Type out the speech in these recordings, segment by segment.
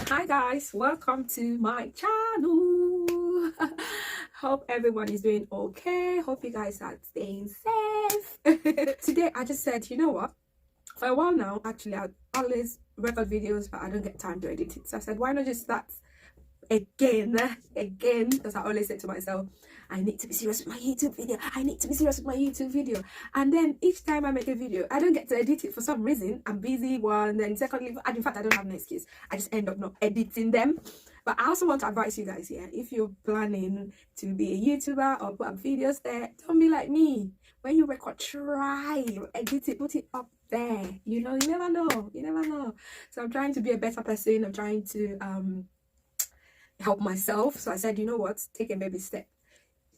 Hi guys, welcome to my channel. Hope everyone is doing okay. Hope you guys are staying safe. Today I just said, you know what, for a while now actually I always record videos but I don't get time to edit it, so I said why not just start again, because I always say to myself, I need to be serious with my YouTube video. I need to be serious with my YouTube video. And then each time I make a video, I don't get to edit it for some reason. I'm busy, one. Then secondly, and in fact, I don't have an excuse. I just end up not editing them. But I also want to advise you guys here, if you're planning to be a YouTuber or put up videos there, don't be like me. When you record, try, edit it, put it up there. You know, you never know. You never know. So I'm trying to be a better person. I'm trying to help myself. So I said, you know what, take a baby step.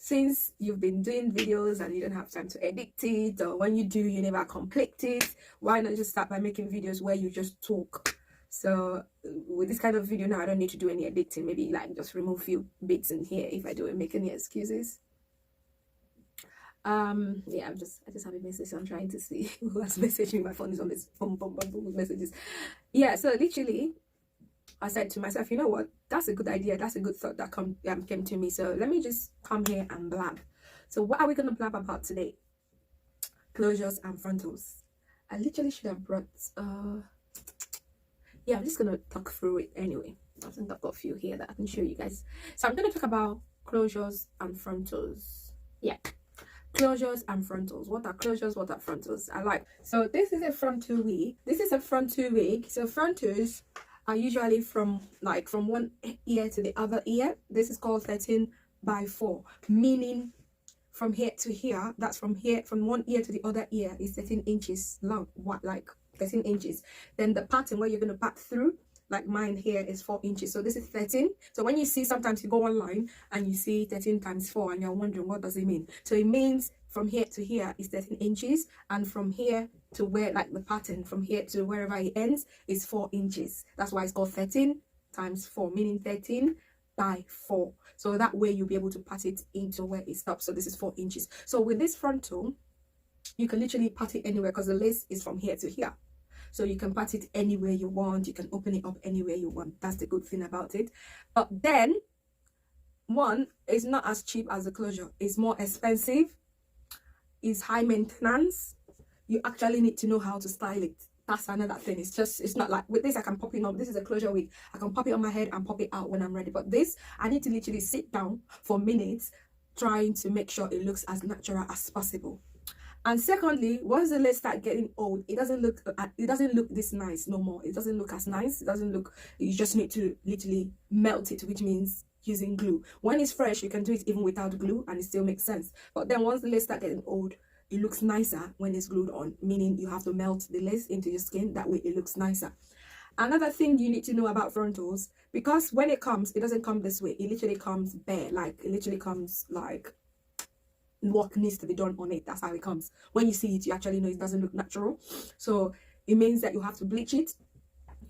Since you've been doing videos and you don't have time to edit it, or when you do you never complete it, why not just start by making videos where you just talk? So with this kind of video now, I don't need to do any editing. Maybe like just remove a few bits in here if I do and make any excuses. Yeah, I just have a message. I'm trying to see who has messaged me. My phone is on this boom with messages. Yeah, so literally I said to myself, you know what, that's a good idea, that's a good thought that came to me, so let me just come here and blab. So what are we going to blab about today? Closures and frontals. I literally should have brought yeah, I'm just going to talk through it anyway. I think I've got a few here that I can show you guys. So I'm going to talk about closures and frontals. Yeah, closures and frontals. What are closures, what are frontals? So this is a frontal wig. So frontals are usually from one ear to the other ear. This is called 13/4, meaning from here to here, that's from one ear to the other ear is 13 inches long, like 13 inches. Then the pattern where you're going to pat through, like mine here, is 4 inches. So this is 13. So when you see, sometimes you go online and you see 13 times 4 and you're wondering what does it mean. So it means from here to here is 13 inches, and from here to where, like the pattern, from here to wherever it ends is 4 inches. That's why it's called 13 times 4, meaning 13/4. So that way you'll be able to pat it into where it stops. So this is 4 inches. So with this frontal, you can literally pat it anywhere because the lace is from here to here. So you can pat it anywhere you want. You can open it up anywhere you want. That's the good thing about it. But then, one, it's not as cheap as the closure. It's more expensive. It's high maintenance. You actually need to know how to style it. That's another thing. It's not like with this I can pop it on. This is a closure wig. I can pop it on my head and pop it out when I'm ready. But this, I need to literally sit down for minutes trying to make sure it looks as natural as possible. And secondly, once the lace start getting old, it doesn't look this nice no more. It doesn't look as nice. It doesn't look, you just need to literally melt it, which means using glue. When it's fresh, you can do it even without glue and it still makes sense. But then once the lace start getting old, it looks nicer when it's glued on, meaning you have to melt the lace into your skin. That way it looks nicer. Another thing you need to know about frontals, because when it comes, it doesn't come this way. It literally comes bare, like it literally comes like what needs to be done on it. That's how it comes. When you see it, you actually know it doesn't look natural. So it means that you have to bleach it.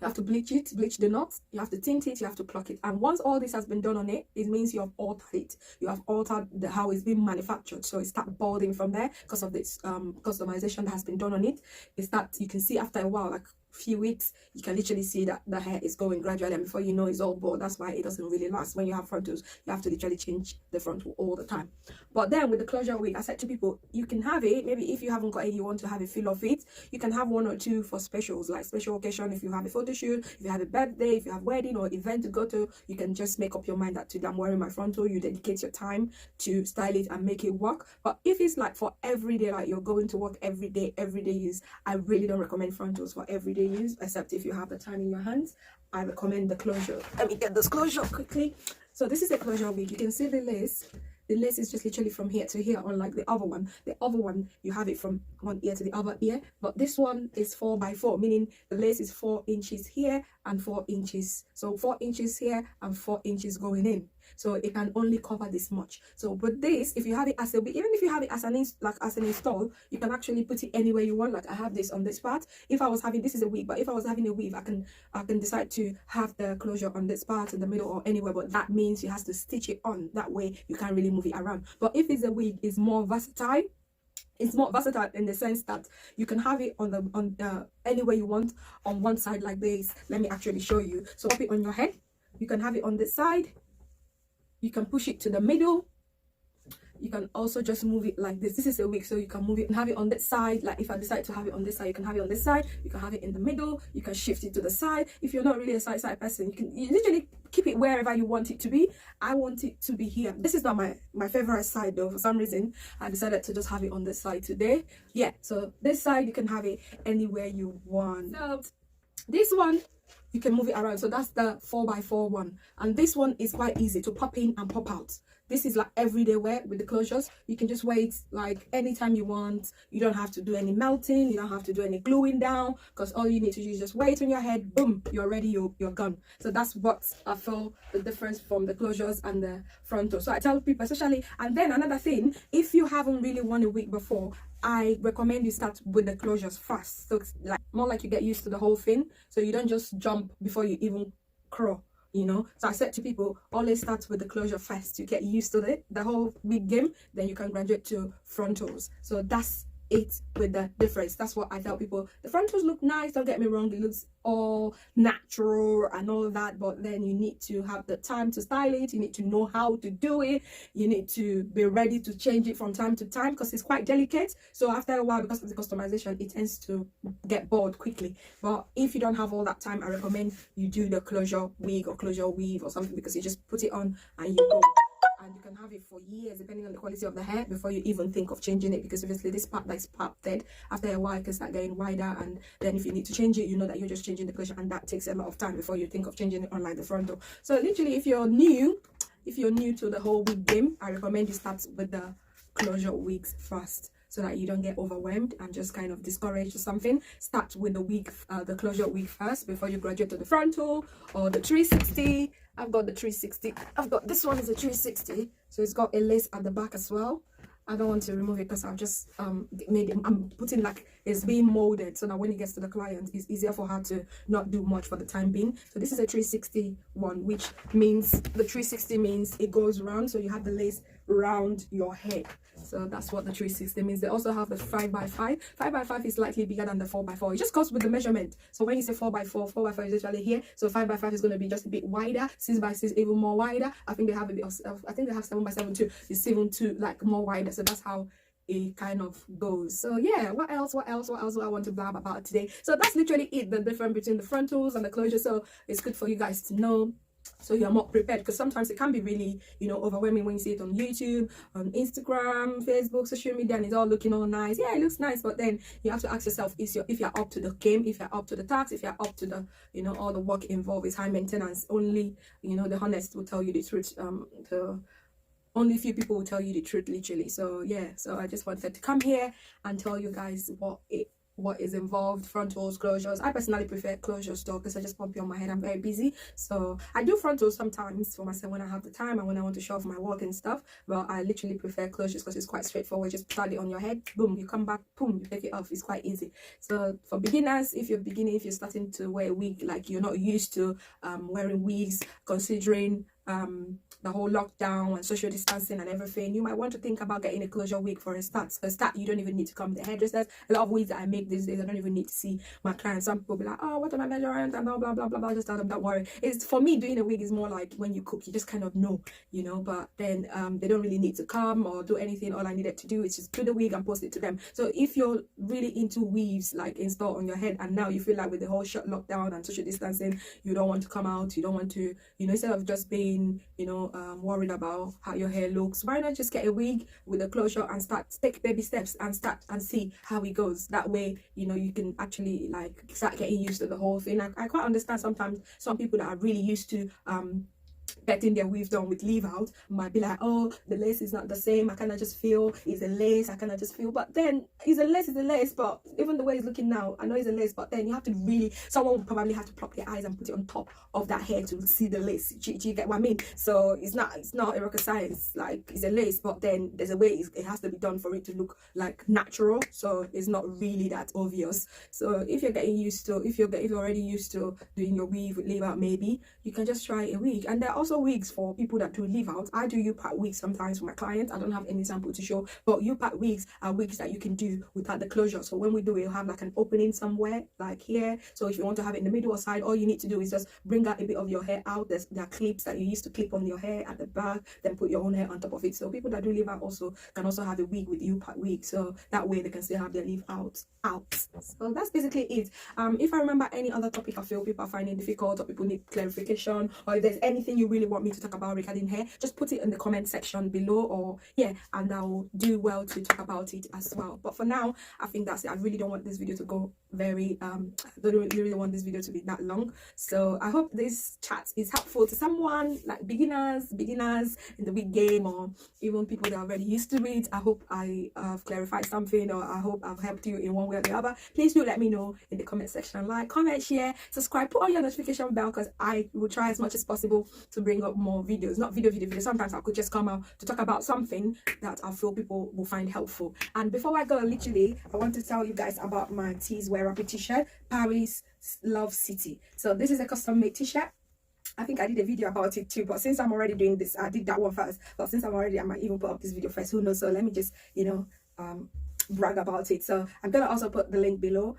You have to bleach the knots, you have to tint it, you have to pluck it. And once all this has been done on it, it means you have altered it. You have altered how it's been manufactured. So it starts balding from there because of this customization that has been done on it. You can see after a while, like few weeks, you can literally see that the hair is going gradually, and before you know it's all bald. That's why it doesn't really last. When you have frontals, you have to literally change the frontal all the time. But then with the closure wig, I said to people, you can have it, maybe if you haven't got it, you want to have a feel of it, you can have 1 or 2 for specials, like special occasion. If you have a photo shoot, if you have a birthday, if you have wedding or event to go to, you can just make up your mind that today I'm wearing my frontal. You dedicate your time to style it and make it work. But if it's like for everyday, like you're going to work everyday use, I really don't recommend frontals for everyday use, except if you have the time in your hands. I recommend the closure. Let me get this closure quickly. So this is a closure wig. You can see the lace. The lace is just literally from here to here, unlike the other one. The other one, you have it from one ear to the other ear. But this one is 4/4, meaning the lace is 4 inches here and 4 inches. So 4 inches here and 4 inches going in. So it can only cover this much. So with this, if you have it as a, even if you have it as an install, you can actually put it anywhere you want. Like I have this on this part. If I was having, this is a wig, but if I was having a weave, I can decide to have the closure on this part, in the middle, or anywhere. But that means you have to stitch it on. That way you can't really move it around. But if it's a wig, it's more versatile. it's more versatile in the sense that you can have it on anywhere you want, on one side like this. Let me actually show you. So pop it on your head. You can have it on this side. You can push it to the middle. You can also just move it like this. This is a wig, so you can move it and have it on that side. Like if I decide to have it on this side, you can have it on this side. You can have it in the middle. You can shift it to the side. If you're not really a side person, you literally keep it wherever you want it to be. I want it to be here. This is not my favorite side though. For some reason, I decided to just have it on this side today. Yeah, so this side you can have it anywhere you want. So this one, you can move it around. So that's the 4x4 one, and this one is quite easy to pop in and pop out. This is like everyday wear with the closures. You can just wear it like anytime you want. You don't have to do any melting. You don't have to do any gluing down, because all you need to do is just wear it on your head. Boom, you're ready. You're gone. So that's what I feel the difference from the closures and the frontal. So I tell people, especially, and then another thing, if you haven't really worn a wig before, I recommend you start with the closures first. So it's like more like you get used to the whole thing. So you don't just jump before you even crawl. You know, so I said to people, always start with the closure first. You get used to the whole wig game, then you can graduate to frontals. So that's it with the difference. That's what I tell people. The frontals look nice, don't get me wrong, it looks all natural and all of that, but then you need to have the time to style it. You need to know how to do it. You need to be ready to change it from time to time, because it's quite delicate. So after a while, because of the customization, it tends to get bored quickly. But if you don't have all that time, I recommend you do the closure wig or closure weave or something, because you just put it on and you go. And you can have it for years, depending on the quality of the hair, before you even think of changing it, because obviously this part that's parted, after a while it can start getting wider, and then if you need to change it, you know that you're just changing the closure, and that takes a lot of time before you think of changing it on like the frontal. So literally, if you're new to the whole wig game, I recommend you start with the closure wigs first, so that you don't get overwhelmed and just kind of discouraged or something. Start with the wig, the closure wig first, before you graduate to the frontal or the 360. I've got the 360. I've got this one is a 360, so it's got a lace at the back as well. I don't want to remove it because I've just made it, I'm putting like it's being molded, so that when it gets to the client, it's easier for her to not do much for the time being. So this is a 360 one, which means the 360 means it goes round, so you have the lace around your head. So that's what the 360 means. They also have the 5x5. 5x5 is slightly bigger than the 4x4. It just goes with the measurement. So when you say 4x4, 4x5 is usually here. So 5x5 is going to be just a bit wider. 6x6 even more wider. I think they have a bit of, I think they have 7x7 too. It's 7 like more wider. So that's how it kind of goes. So yeah, what else do I want to blab about today? So that's literally it, the difference between the frontals and the closure. So it's good for you guys to know, so you're more prepared, because sometimes it can be really, you know, overwhelming when you see it on YouTube, on Instagram, Facebook, social media, and it's all looking all nice. Yeah, it looks nice, but then you have to ask yourself, if you're up to the game, if you're up to the task, if you're up to the, you know, all the work involved is high maintenance. Only, you know, the honest will tell you the truth. Only few people will tell you the truth, literally. So yeah, so I just wanted to come here and tell you guys what is involved, frontals, closures. I personally prefer closures though, because I just pump it on my head. I'm very busy, so I do frontals sometimes for myself when I have the time and when I want to show off my work and stuff, but I literally prefer closures because it's quite straightforward. Just start it on your head, boom, you come back, boom, you take it off. It's quite easy. So for beginners, if you're starting to wear a wig, like you're not used to wearing wigs, considering the whole lockdown and social distancing and everything, you might want to think about getting a closure wig for a start. For a start, you don't even need to come to the hairdressers. A lot of wigs that I make these days, I don't even need to see my clients. Some people be like, oh, what are my measurements and blah blah blah blah blah. Just tell them, don't worry. It's, for me, doing a wig is more like when you cook, you just kind of know, you know. But then they don't really need to come or do anything. All I needed to do is just do the wig and post it to them. So if you're really into weaves, like installed on your head, and now you feel like with the whole shut lockdown and social distancing, you don't want to come out, you don't want to, you know, instead of just being, you know, worried about how your hair looks, why not just get a wig with a closure and take baby steps and start and see how it goes. That way, you know, you can actually like start getting used to the whole thing. I quite understand sometimes some people that are really used to getting their weave done with leave out might be like, oh, the lace is not the same, I cannot just feel it's a lace, I cannot just feel. But then it's a lace, but even the way it's looking now, I know it's a lace, but then you have to really, someone would probably have to pluck their eyes and put it on top of that hair to see the lace. Do you get what I mean? So it's not a rocket science. Like, it's a lace, but then there's a way it has to be done for it to look like natural, so it's not really that obvious. So if you're getting used to, if you're already used to doing your weave with leave out, maybe you can just try a wig. And there are also wigs for people that do leave out. I do U-part wigs sometimes for my clients. I don't have any sample to show, but U-part wigs are wigs that you can do without the closure. So when we do it, you'll have like an opening somewhere like here. So if you want to have it in the middle or side, all you need to do is just bring out a bit of your hair out. There are clips that you used to clip on your hair at the back, then put your own hair on top of it. So people that do leave out also can also have a wig with U-part wig, so that way they can still have their leave out. So that's basically it. If I remember any other topic I feel people are finding difficult, or people need clarification, or if there's anything you really want me to talk about regarding hair, just put it in the comment section below, or yeah, and I'll do well to talk about it as well. But for now, I think that's it. I really don't want this video to go very I don't really want this video to be that long. So I hope this chat is helpful to someone like beginners in the wig game, or even people that are already used to it. I hope I have clarified something, or I hope I've helped you in one way or the other. Please do let me know in the comment section. Like, comment, share, subscribe, put on your notification bell, because I will try as much as possible to bring up more videos. Not video. Sometimes I could just come out to talk about something that I feel people will find helpful. And before I go, literally, I want to tell you guys about my Teeswearapy t-shirt, Paris Love City. So this is a custom made t-shirt. I think I did a video about it too, but since I'm already doing this, I did that one first. But since I might even put up this video first, who knows? So let me just, brag about it. So I'm gonna also put the link below,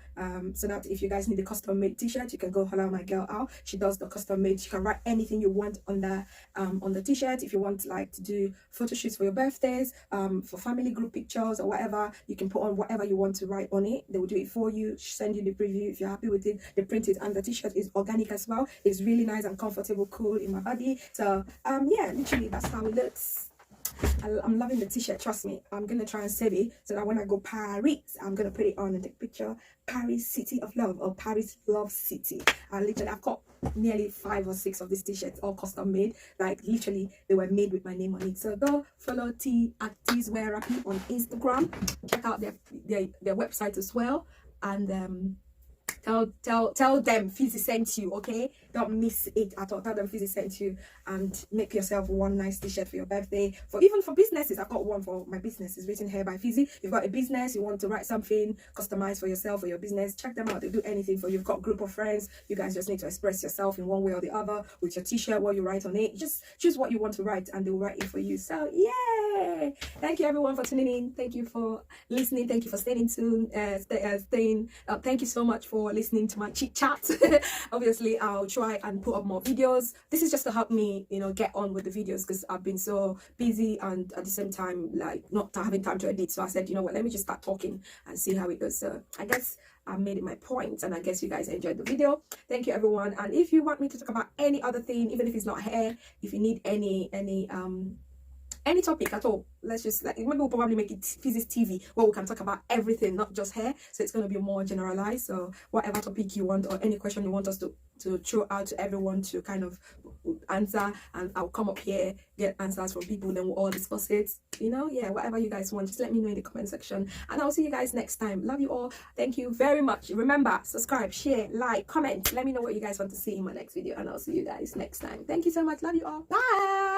so that if you guys need a custom made t-shirt, you can go holler my girl out. She does the custom made. You can write anything you want on the t-shirt. If you want like to do photo shoots for your birthdays, for family group pictures or whatever, you can put on whatever you want to write on it. They will do it for you, send you the preview. If you're happy with it, they print it, and the t-shirt is organic as well. It's really nice and comfortable, cool in my body. So yeah, literally that's how it looks. I'm loving the t-shirt, trust me. I'm gonna try and save it so that when I go Paris, I'm gonna put it on and take a picture. Paris City of Love, or Paris Love City. Literally, I've got nearly 5 or 6 of these t-shirts, all custom made. Like literally, they were made with my name on it. So go follow at Teeswearapy on Instagram. Check out their website as well, and tell them Fizzy sent you, okay? Don't miss it at all. Tell them Fizzy sent you, and make yourself one nice t-shirt for your birthday. Even for businesses, I've got one for my business. It's written here by Fizzy. You've got a business, you want to write something customized for yourself or your business, check them out. They do anything for you. You've got a group of friends, you guys just need to express yourself in one way or the other with your t-shirt. What you write on it, just choose what you want to write and they'll write it for you. So yay! Thank you everyone for tuning in. Thank you for listening. Thank you for staying tuned. Thank you so much for listening to my chit chat. Obviously, I'll try and put up more videos. This is just to help me, get on with the videos, because I've been so busy and at the same time like not having time to edit. So I said, you know what, let me just start talking and see how it goes. So I guess I made it my point, and I guess you guys enjoyed the video. Thank you everyone. And if you want me to talk about any other thing, even if it's not hair, if you need any topic at all, let's just maybe we'll probably make it Physics TV, where we can talk about everything, not just hair. So it's going to be more generalized. So whatever topic you want, or any question you want us to throw out to everyone to kind of answer, and I'll come up here, get answers from people, then we'll all discuss it. Yeah, whatever you guys want, just let me know in the comment section, and I'll see you guys next time. Love you all. Thank you very much. Remember, subscribe, share, like, comment. Let me know what you guys want to see in my next video, and I'll see you guys next time. Thank you so much. Love you all. Bye.